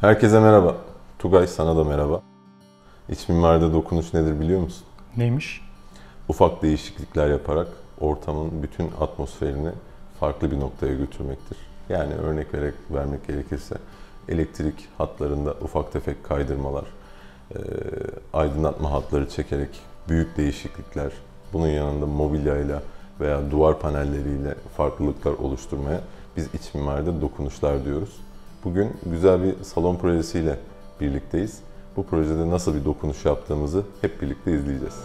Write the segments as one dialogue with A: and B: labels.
A: Herkese merhaba. Tugay, sana da merhaba. İç mimaride dokunuş nedir biliyor musun?
B: Neymiş?
A: Ufak değişiklikler yaparak ortamın bütün atmosferini farklı bir noktaya götürmektir. Yani örnek vermek gerekirse elektrik hatlarında ufak tefek kaydırmalar, aydınlatma hatları çekerek büyük değişiklikler, bunun yanında mobilyayla veya duvar panelleriyle farklılıklar oluşturmaya biz iç mimaride dokunuşlar diyoruz. Bugün güzel bir salon projesiyle birlikteyiz. Bu projede nasıl bir dokunuş yaptığımızı hep birlikte izleyeceğiz.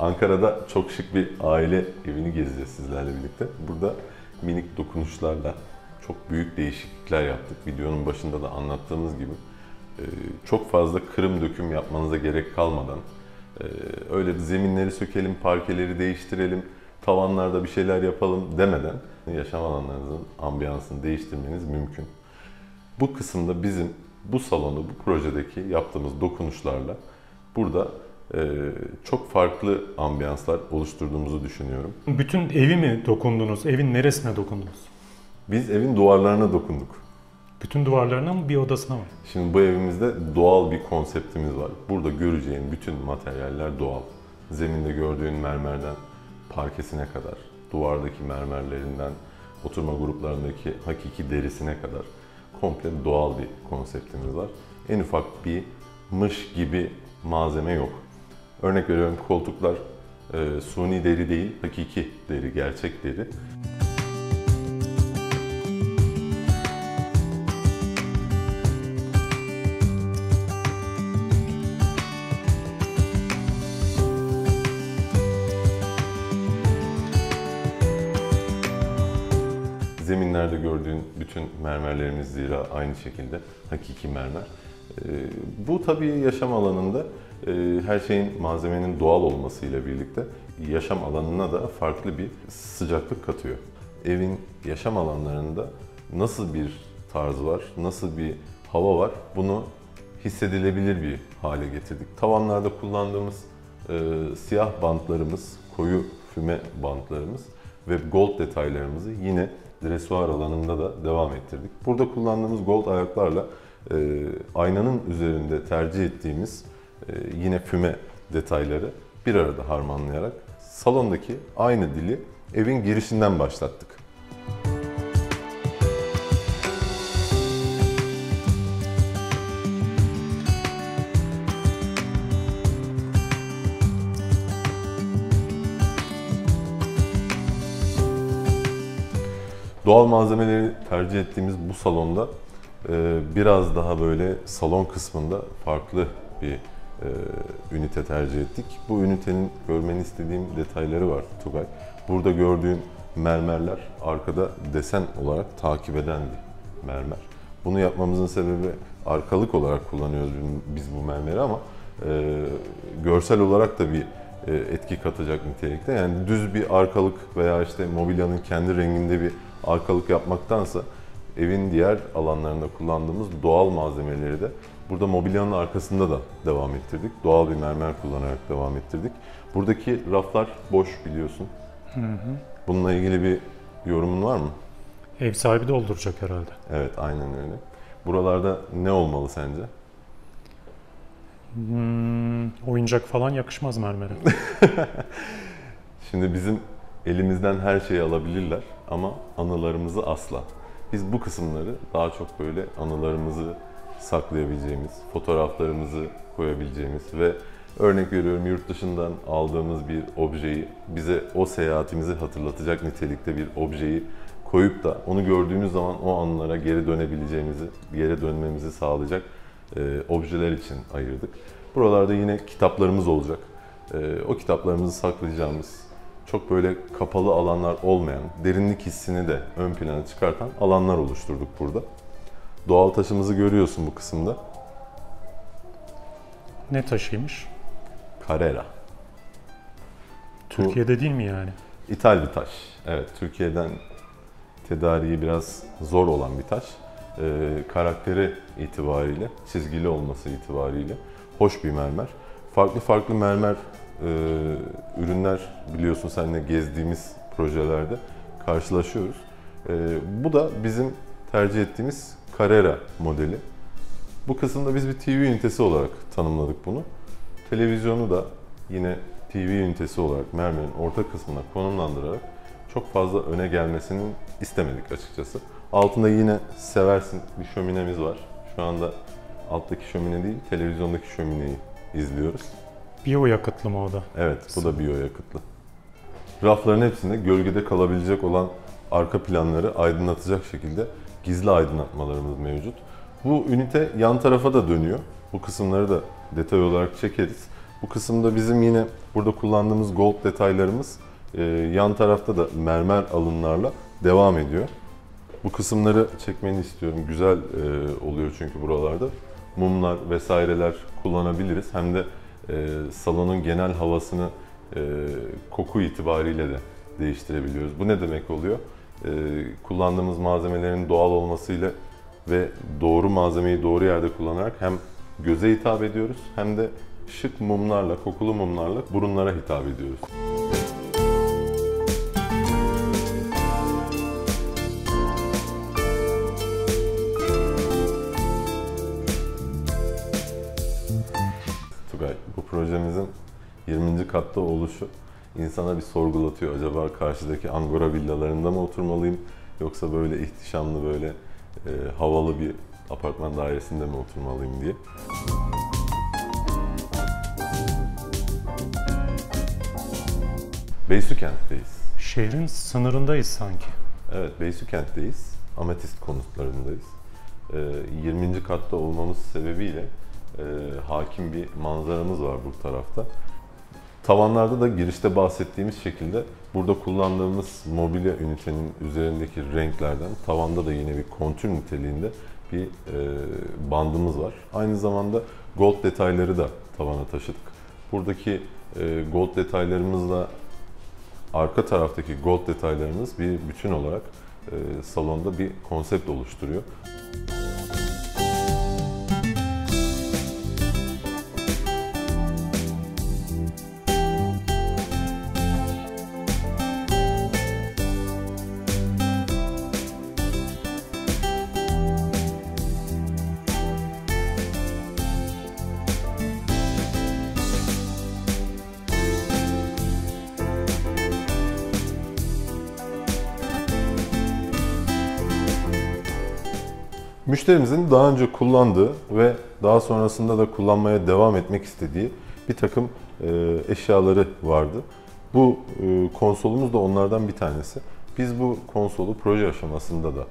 A: Ankara'da çok şık bir aile evini gezeceğiz sizlerle birlikte. Burada minik dokunuşlarla çok büyük değişiklikler yaptık. Videonun başında da anlattığımız gibi çok fazla kırım döküm yapmanıza gerek kalmadan öyle zeminleri sökelim, parkeleri değiştirelim, tavanlarda bir şeyler yapalım demeden yaşam alanlarınızın ambiyansını değiştirmeniz mümkün. Bu kısımda bizim bu salonda, bu projedeki yaptığımız dokunuşlarla burada çok farklı ambiyanslar oluşturduğumuzu düşünüyorum.
B: Bütün evi mi dokundunuz? Evin neresine dokundunuz?
A: Biz evin duvarlarına dokunduk.
B: Bütün duvarlarına mı, bir odasına mı?
A: Şimdi bu evimizde doğal bir konseptimiz var. Burada göreceğin bütün materyaller doğal. Zeminde gördüğün mermerden parkesine kadar, duvardaki mermerlerinden, oturma gruplarındaki hakiki derisine kadar komple doğal bir konseptimiz var. En ufak bir mış gibi malzeme yok. Örnek veriyorum, koltuklar suni deri değil, hakiki deri, gerçek deri. Zeminlerde gördüğün bütün mermerlerimiz zira aynı şekilde hakiki mermer. Bu tabii yaşam alanında her şeyin, malzemenin doğal olmasıyla birlikte yaşam alanına da farklı bir sıcaklık katıyor. Evin yaşam alanlarında nasıl bir tarz var, nasıl bir hava var, bunu hissedilebilir bir hale getirdik. Tavanlarda kullandığımız siyah bantlarımız, koyu füme bantlarımız ve gold detaylarımızı yine dresuar alanında da devam ettirdik. Burada kullandığımız gold ayaklarla aynanın üzerinde tercih ettiğimiz yine füme detayları bir arada harmanlayarak salondaki aynı dili evin girişinden başlattık. Doğal malzemeleri tercih ettiğimiz bu salonda biraz daha böyle salon kısmında farklı bir ünite tercih ettik. Bu ünitenin görmeni istediğim detayları var Tugay. Burada gördüğün mermerler arkada desen olarak takip eden bir mermer. Bunu yapmamızın sebebi, arkalık olarak kullanıyoruz biz bu mermeri ama görsel olarak da bir etki katacak nitelikte. Yani düz bir arkalık veya işte mobilyanın kendi renginde bir arkalık yapmaktansa evin diğer alanlarında kullandığımız doğal malzemeleri de burada mobilyanın arkasında da devam ettirdik. Doğal bir mermer kullanarak devam ettirdik. Buradaki raflar boş biliyorsun.
B: Hı hı.
A: Bununla ilgili bir yorumun var mı?
B: Ev sahibi dolduracak herhalde.
A: Evet, aynen öyle. Buralarda ne olmalı sence?
B: Oyuncak falan yakışmaz mermere.
A: Şimdi bizim elimizden her şeyi alabilirler ama anılarımızı asla. Biz bu kısımları daha çok böyle anılarımızı saklayabileceğimiz, fotoğraflarımızı koyabileceğimiz ve örnek veriyorum yurt dışından aldığımız bir objeyi, bize o seyahatimizi hatırlatacak nitelikte bir objeyi koyup da onu gördüğümüz zaman o anılara geri dönebileceğimizi, geri dönmemizi sağlayacak objeler için ayırdık. Buralarda yine kitaplarımız olacak. O kitaplarımızı saklayacağımız, çok böyle kapalı alanlar olmayan, derinlik hissini de ön plana çıkartan alanlar oluşturduk burada. Doğal taşımızı görüyorsun bu kısımda.
B: Ne taşıymış?
A: Carrera.
B: Türkiye'de değil mi yani?
A: İthal bir taş. Evet, Türkiye'den tedariği biraz zor olan bir taş. Karakteri itibariyle, çizgili olması itibariyle hoş bir mermer. Farklı farklı mermer ürünler biliyorsun seninle gezdiğimiz projelerde karşılaşıyoruz. Bu da bizim tercih ettiğimiz Carrera modeli. Bu kısımda biz bir TV ünitesi olarak tanımladık bunu. Televizyonu da yine TV ünitesi olarak mermerin orta kısmına konumlandırarak çok fazla öne gelmesini istemedik açıkçası. Altında yine seversin bir şöminemiz var. Şu anda alttaki şömine değil, televizyondaki şömineyi izliyoruz.
B: Biyo yakıtlı mı o da?
A: Evet, bu da biyo yakıtlı. Rafların hepsinde gölgede kalabilecek olan arka planları aydınlatacak şekilde gizli aydınlatmalarımız mevcut. Bu ünite yan tarafa da dönüyor. Bu kısımları da detay olarak çekeriz. Bu kısımda bizim yine burada kullandığımız gold detaylarımız yan tarafta da mermer alınlarla devam ediyor. Bu kısımları çekmeni istiyorum. Güzel oluyor çünkü buralarda. Mumlar vesaireler kullanabiliriz. Hem de salonun genel havasını koku itibariyle de değiştirebiliyoruz. Bu ne demek oluyor? Kullandığımız malzemelerin doğal olmasıyla ve doğru malzemeyi doğru yerde kullanarak hem göze hitap ediyoruz hem de şık mumlarla, kokulu mumlarla burunlara hitap ediyoruz. Tugay, bu projemizin 20. katta oluşu insana bir sorgulatıyor. Acaba karşıdaki Angora villalarında mı oturmalıyım yoksa böyle ihtişamlı böyle havalı bir apartman dairesinde mi oturmalıyım diye. Beysükent'teyiz.
B: Şehrin sınırındayız sanki.
A: Evet, Beysükent'teyiz. Ametist konutlarındayız. 20. katta olmamız sebebiyle hakim bir manzaramız var bu tarafta. Tavanlarda da girişte bahsettiğimiz şekilde burada kullandığımız mobilya ünitenin üzerindeki renklerden tavanda da yine bir kontür niteliğinde bir bandımız var. Aynı zamanda gold detayları da tavana taşıdık. Buradaki gold detaylarımızla arka taraftaki gold detaylarımız bir bütün olarak salonda bir konsept oluşturuyor. Müşterimizin daha önce kullandığı ve daha sonrasında da kullanmaya devam etmek istediği bir takım eşyaları vardı. Bu konsolumuz da onlardan bir tanesi. Biz bu konsolu proje aşamasında da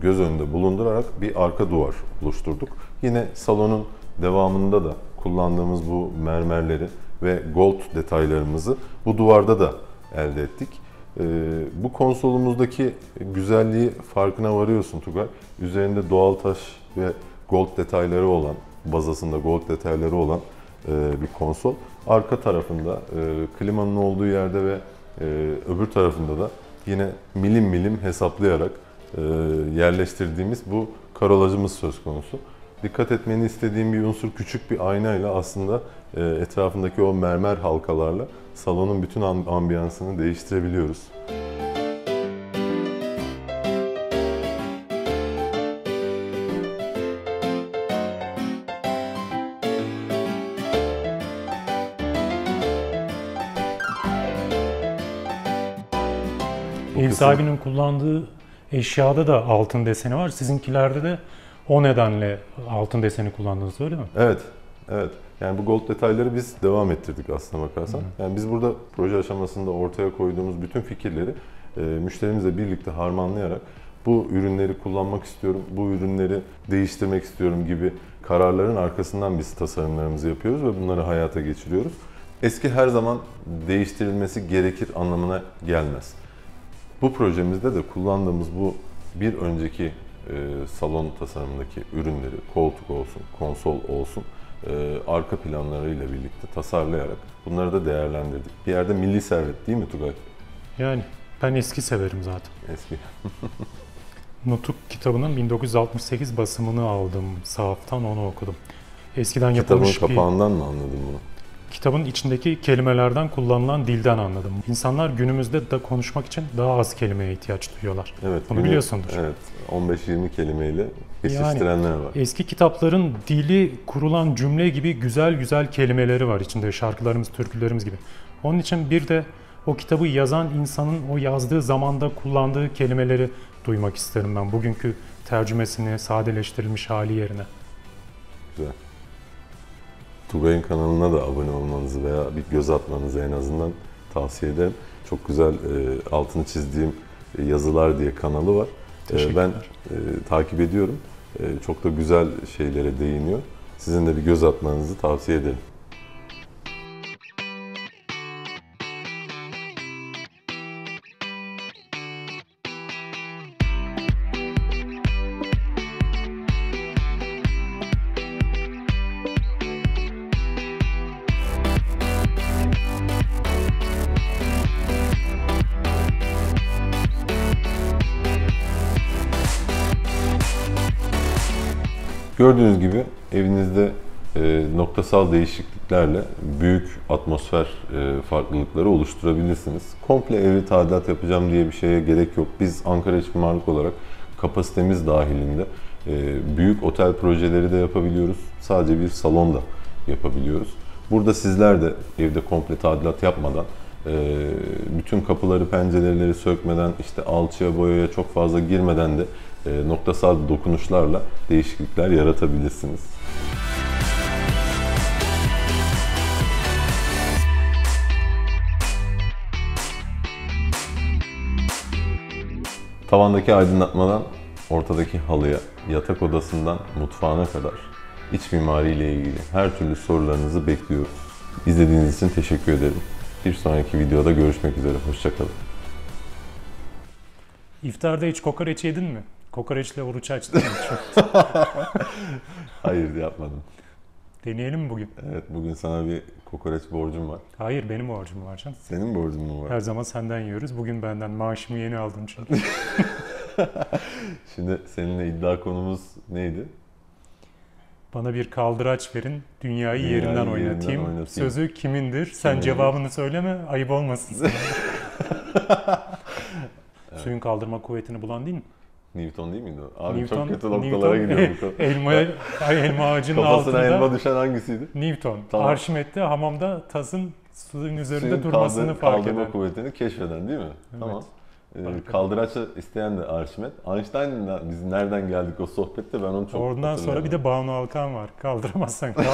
A: göz önünde bulundurarak bir arka duvar oluşturduk. Yine salonun devamında da kullandığımız bu mermerleri ve gold detaylarımızı bu duvarda da elde ettik. Bu konsolumuzdaki güzelliği farkına varıyorsun Tugay. Üzerinde doğal taş ve gold detayları olan, bazasında gold detayları olan bir konsol. Arka tarafında klimanın olduğu yerde ve öbür tarafında da yine milim milim hesaplayarak yerleştirdiğimiz bu karolajımız söz konusu. Dikkat etmeni istediğim bir unsur küçük bir aynayla aslında etrafındaki o mermer halkalarla salonun bütün ambiyansını değiştirebiliyoruz.
B: Ev sahibinin kullandığı eşyada da altın deseni var. Sizinkilerde de o nedenle altın deseni kullandınız, öyle mi?
A: Evet, evet. Yani bu gold detayları biz devam ettirdik aslına bakarsan. Yani biz burada proje aşamasında ortaya koyduğumuz bütün fikirleri müşterimizle birlikte harmanlayarak bu ürünleri kullanmak istiyorum, bu ürünleri değiştirmek istiyorum gibi kararların arkasından biz tasarımlarımızı yapıyoruz ve bunları hayata geçiriyoruz. Eski her zaman değiştirilmesi gerekir anlamına gelmez. Bu projemizde de kullandığımız bu bir önceki salon tasarımındaki ürünleri, koltuk olsun, konsol olsun, arka planlarıyla birlikte tasarlayarak bunları da değerlendirdik. Bir yerde milli servet değil mi Tugay?
B: Yani ben eski severim zaten.
A: Eski.
B: Nutuk kitabının 1968 basımını aldım. Sahaftan onu okudum. Eskiden
A: Kitabın
B: yapılmış bir...
A: kapağından mı anladın bunu?
B: Kitabın içindeki kelimelerden, kullanılan dilden anladım. İnsanlar günümüzde de konuşmak için daha az kelimeye ihtiyaç duyuyorlar.
A: Evet,
B: Bunu biliyorsundur.
A: Evet, 15-20 kelimeyle geçiştirenler var.
B: Eski kitapların dili kurulan cümle gibi güzel güzel kelimeleri var içinde, şarkılarımız, türkülerimiz gibi. Onun için bir de o kitabı yazan insanın o yazdığı zamanda kullandığı kelimeleri duymak isterim ben. Bugünkü tercümesini, sadeleştirilmiş hali yerine.
A: Güzel. Tugay'ın kanalına da abone olmanızı veya bir göz atmanızı en azından tavsiye ederim. Çok güzel altını çizdiğim yazılar diye kanalı var. Ben takip ediyorum. Çok da güzel şeylere değiniyor. Sizin de bir göz atmanızı tavsiye ederim. Gördüğünüz gibi evinizde noktasal değişikliklerle büyük atmosfer farklılıkları oluşturabilirsiniz. Komple evi tadilat yapacağım diye bir şeye gerek yok. Biz Ankara İç Mimarlık olarak kapasitemiz dahilinde büyük otel projeleri de yapabiliyoruz. Sadece bir salon da yapabiliyoruz. Burada sizler de evde komple tadilat yapmadan, bütün kapıları, pencereleri sökmeden, işte alçıya, boyaya çok fazla girmeden de noktasal dokunuşlarla değişiklikler yaratabilirsiniz. Tavandaki aydınlatmadan ortadaki halıya, yatak odasından mutfağına kadar iç mimari ile ilgili her türlü sorularınızı bekliyoruz. İzlediğiniz için teşekkür ederim. Bir sonraki videoda görüşmek üzere. Hoşça kalın.
B: İftarda hiç kokoreç yedin mi? Kokoreçle oruç açtın mı?
A: Hayır, yapmadım.
B: Deneyelim mi bugün?
A: Evet, bugün sana bir kokoreç borcum var.
B: Hayır, benim borcum var canım.
A: Senin borcun mu var?
B: Her zaman senden yiyoruz. Bugün benden. Maaşımı yeni aldım çünkü.
A: Şimdi seninle iddia konumuz neydi?
B: Bana bir kaldıraç verin, dünyayı yerinden oynatayım. Sözü kimindir? Sen cevabını söyleme, ayıp olmasın sana. Evet. Suyun kaldırma kuvvetini bulan değil mi?
A: Newton değil miydi o? Abi
B: Newton,
A: çok kötü noktalara gidiyor bu konu.
B: elma ağacının
A: Kafasına
B: altında.
A: elma düşen hangisiydi?
B: Newton.
A: Tamam.
B: Arşimet'te hamamda tasın suyun üzerinde
A: Suyun
B: durmasını fark eden.
A: kaldırma kuvvetini keşfeden değil mi?
B: Evet.
A: Tamam. Kaldıraçı isteyen de Arşimet. Einstein'la biz nereden geldik o sohbette, ben onu çok
B: Oradan sonra bir de Banu Alkan var. Kaldıramazsan kaldır.